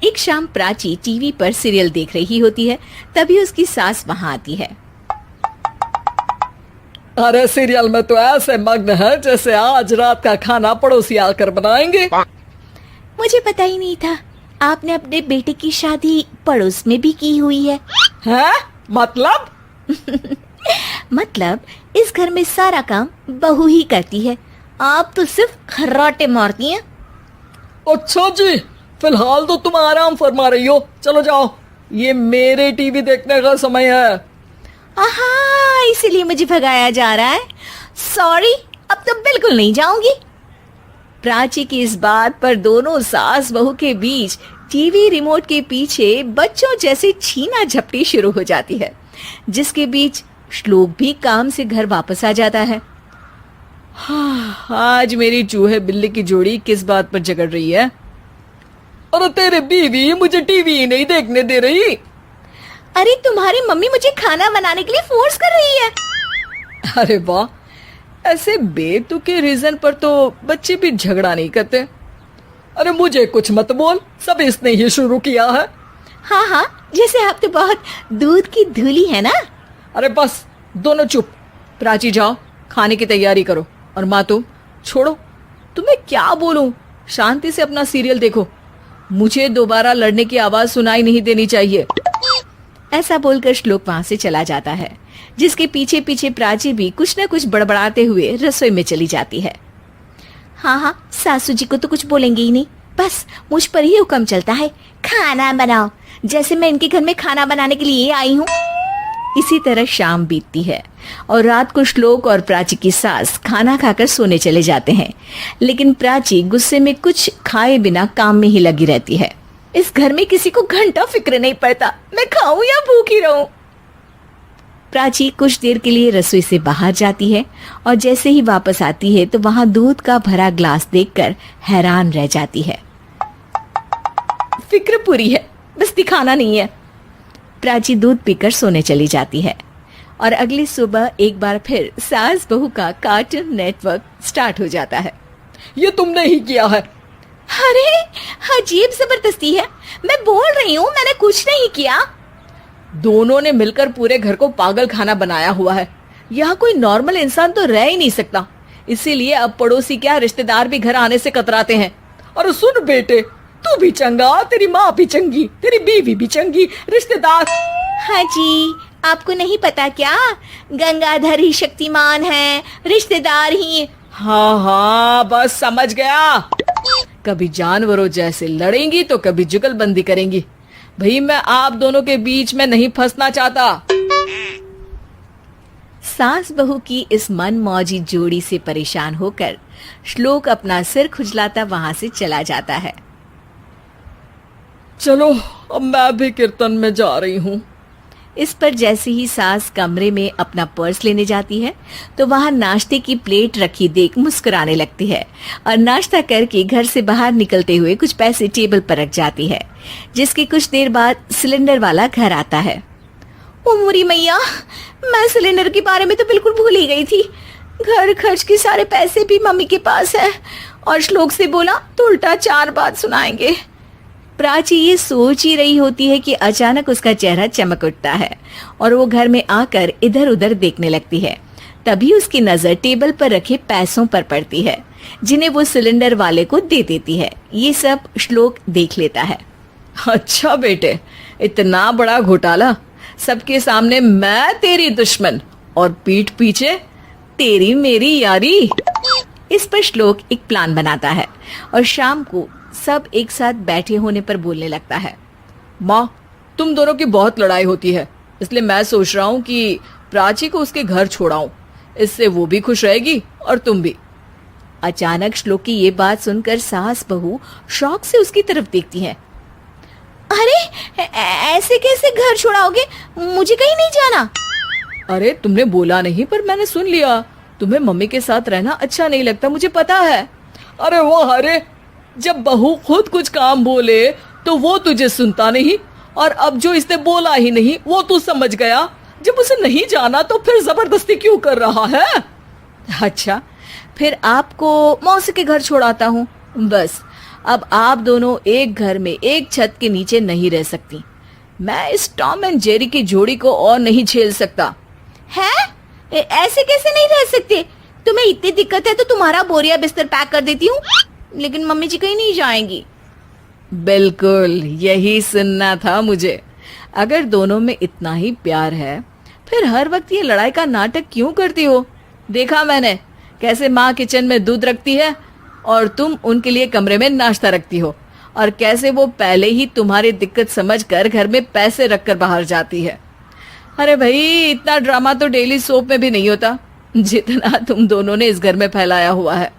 एक शाम प्राची टीवी पर सीरियल देख रही होती है। तभी उसकी सास वहाँ आती है। अरे सीरियल में तो ऐसे मग्न है जैसे आज रात का खाना पड़ोसी आकर बनाएंगे। मुझे पता ही नहीं था आपने अपने बेटे की शादी पड़ोस में भी की हुई है। हैं? मतलब? मतलब इस घर में सारा काम बहू ही करती है, आप तो सिर्फ खर्राटे मारती हैं। अच्छा जी, फिलहाल तो तुम आराम फरमा रही हो, चलो जाओ, ये मेरे टीवी देखने का समय है। आहा, इसीलिए मुझे भगाया जा रहा है। सॉरी, अब तो बिल्कुल नहीं जाऊंगी। प्राची की इस बात पर दोनों सास बहू के बीच टीवी रिमोट के पीछे बच्चों जैसे छीना झपटी शुरू हो जाती है, जिसके बीच श्लोक भी काम से घर वापस आ जाता है। आज मेरी चूहे बिल्ली की जोड़ी किस बात पर झगड़ रही है? अरे तेरे बीवी मुझे टीवी ही नहीं देखने दे रही। अरे तुम्हारी मम्मी मुझे खाना बनाने के लिए फोर्स कर रही है। अरे वाह, ऐसे बेतुके रीजन पर तो बच्चे भी झगड़ा नहीं करते। अरे मुझे कुछ मत बोल, सब इसने ही शुरू किया है। हाँ हाँ, जैसे आप तो बहुत दूध की धूली है ना। अरे बस, दोनों चुप। प्राची जाओ, खाने की तैयारी करो। और माँ तुम छोड़ो, तुम्हें क्या बोलूं, शांति से अपना सीरियल देखो, मुझे दोबारा लड़ने की आवाज सुनाई नहीं देनी चाहिए। ऐसा बोलकर श्लोक वहां से चला जाता है, जिसके पीछे पीछे प्राची भी कुछ न कुछ बड़बड़ाते हुए रसोई में चली जाती है। हाँ हाँ, सासू जी को तो कुछ बोलेंगे ही नहीं, बस मुझ पर ही हुक्म चलता है, खाना बनाओ, जैसे मैं इनके घर में खाना बनाने के लिए आई हूँ। इसी तरह शाम बीतती है और रात को श्लोक और प्राची की सास खाना खाकर सोने चले जाते हैं, लेकिन प्राची गुस्से में कुछ खाए बिना काम में ही लगी रहती है। इस घर में किसी को घंटा फिक्र नहीं पड़ता, मैं खाऊं या भूखी रहूं। प्राची कुछ देर के लिए रसोई से बाहर जाती है और जैसे ही वापस आती है तो वहां दूध का भरा ग्लास देखकर हैरान रह जाती है। फिक्र पूरी है, बस दिखाना नहीं है। प्राची दूध पीकर सोने चली जाती है और अगली सुबह एक बार फिर सास बहू का कार्टून नेटवर्क स्टार्ट हो जाता है। ये तुमने ही किया है। अरे अजीब जबरदस्ती है, मैं बोल रही हूँ मैंने कुछ नहीं किया। दोनों ने मिलकर पूरे घर को पागल खाना बनाया हुआ है। यहाँ कोई नॉर्मल इंसान तो रह ही नहीं सकता, इसीलिए अब पड़ोसी क्या रिश्तेदार भी घर आने से कतराते हैं। और सुन बेटे, तू भी चंगा, तेरी माँ भी चंगी, तेरी बीवी भी चंगी, रिश्तेदार। हाँ जी, आपको नहीं पता क्या, गंगाधर ही शक्तिमान है, रिश्तेदार ही। हाँ हाँ, बस समझ गया। कभी जानवरों जैसे लड़ेंगी तो कभी जुगलबंदी करेंगी। भाई मैं आप दोनों के बीच में नहीं फंसना चाहता। सास बहू की इस मनमौजी जोड़ी से परेशान होकर श्लोक अपना सिर खुजलाता वहां से चला जाता है। चलो अब मैं भी कीर्तन में जा रही हूँ। इस पर जैसे ही सास कमरे में अपना पर्स लेने जाती है तो वहां नाश्ते की प्लेट रखी देख मुस्कुराने लगती है और नाश्ता करके घर से बाहर निकलते हुए कुछ पैसे टेबल पर रख जाती है, जिसके कुछ देर बाद सिलेंडर वाला घर आता है। ओ मोरी मैया, मैं सिलेंडर के बारे में तो बिल्कुल भूल ही गई थी। घर खर्च के सारे पैसे भी मम्मी के पास है और श्लोक से बोला तो उल्टा 4 बात सुनाएंगे। प्राची ये सोच ही रही होती है कि अचानक उसका चेहरा चमक उठता है और वो घर में आकर इधर उधर देखने लगती है। तभी उसकी नजर टेबल पर रखे पैसों पर पड़ती है, जिन्हें वो सिलेंडर वाले को दे देती है। ये सब श्लोक देख लेता है। अच्छा बेटे, इतना बड़ा घोटाला, सबके सामने मैं तेरी दुश्मन और पीठ पीछे तेरी मेरी यारी। इस पर श्लोक एक प्लान बनाता है और शाम को सब एक साथ बैठे होने पर बोलने लगता है। माँ, तुम दोनों की बहुत लड़ाई होती है, इसलिए मैं सोच रहा हूँ कि प्राची को उसके घर छोड़ाऊं, इससे वो भी खुश रहेगी और तुम भी। अचानक श्लोक की ये बात सुनकर सास बहू शौक से उसकी तरफ देखती हैं। अरे ऐसे कैसे घर छोड़ाओगे, मुझे कहीं नहीं जाना। अरे तुमने बोला नहीं पर मैंने सुन लिया, तुम्हें मम्मी के साथ रहना अच्छा नहीं लगता, मुझे पता है। अरे वाह, अरे जब बहू खुद कुछ काम बोले तो वो तुझे सुनता नहीं, और अब जो इसने बोला ही नहीं वो तू समझ गया। जब उसे नहीं जाना तो फिर जबरदस्ती क्यों कर रहा है? अच्छा, फिर आपको मौसी के घर छोड़ाता हूँ, बस अब आप दोनों एक घर में एक छत के नीचे नहीं रह सकती। मैं इस टॉम एंड जेरी की जोड़ी को और नहीं झेल सकता। है? ऐसे कैसे नहीं रह सकते? तुम्हें इतनी दिक्कत है तो तुम्हारा बोरिया बिस्तर पैक कर देती हूँ, लेकिन मम्मी जी कहीं नहीं जाएंगी। बिल्कुल यही सुनना था मुझे। अगर दोनों में इतना ही प्यार है फिर हर वक्त ये लड़ाई का नाटक क्यों करती हो? देखा मैंने कैसे माँ किचन में दूध रखती है और तुम उनके लिए कमरे में नाश्ता रखती हो, और कैसे वो पहले ही तुम्हारी दिक्कत समझकर घर में पैसे रखकर बाहर जाती है। अरे भाई, इतना ड्रामा तो डेली सोप में भी नहीं होता जितना तुम दोनों ने इस घर में फैलाया हुआ है।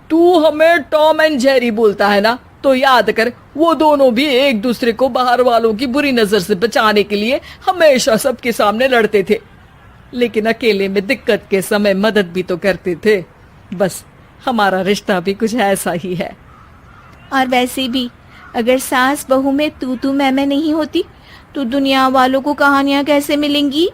तू हमें टॉम एंड जेरी बोलता है ना, तो याद कर वो दोनों भी एक दूसरे को बाहर वालों की बुरी नजर से बचाने के लिए हमेशा सबके सामने लड़ते थे, लेकिन अकेले में दिक्कत के समय मदद भी तो करते थे। बस हमारा रिश्ता भी कुछ ऐसा ही है। और वैसे भी अगर सास बहू में तू मैं नहीं होती तो दुनिया वालों को कहानियां कैसे मिलेंगी?